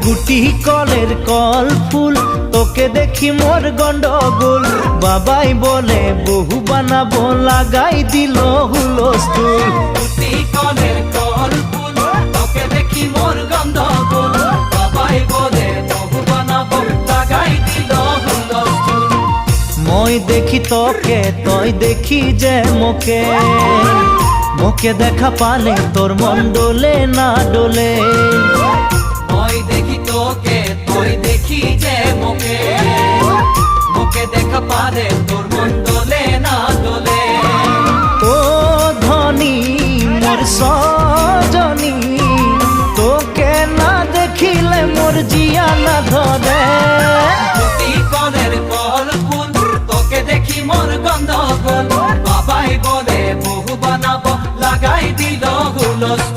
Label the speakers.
Speaker 1: গুটি কলের কল ফুল তোকে দেখি মোর গন্ডগোল বাবাই বলে বহু বানাবো লাগাই দিল হুলস্থুল
Speaker 2: গুটি কলের কল ফুল তোকে দেখি মোর গন্ডগোল বাবাই বলে বহু বানাবো লাগাই দিল হুলস্থুল
Speaker 1: মই দেখি তোকে তই দেখি যে মোকে মোকে দেখা পালে তোর মন ডোলে না ডোলে
Speaker 2: মই দেখি তোকে তুই দেখি যে মোকে মোকে দেখা পারে তোর মন দোলে না দোলে
Speaker 1: ও ধনী মোর সজনী তোকে না দেখিলে মোর জিয়া না ধরে
Speaker 2: গুটি কলের কল ফুল তোকে দেখি মোর গন্ডগোল বাবাই বলে বহু বানাবো লাগাই দিল হুলস্থুল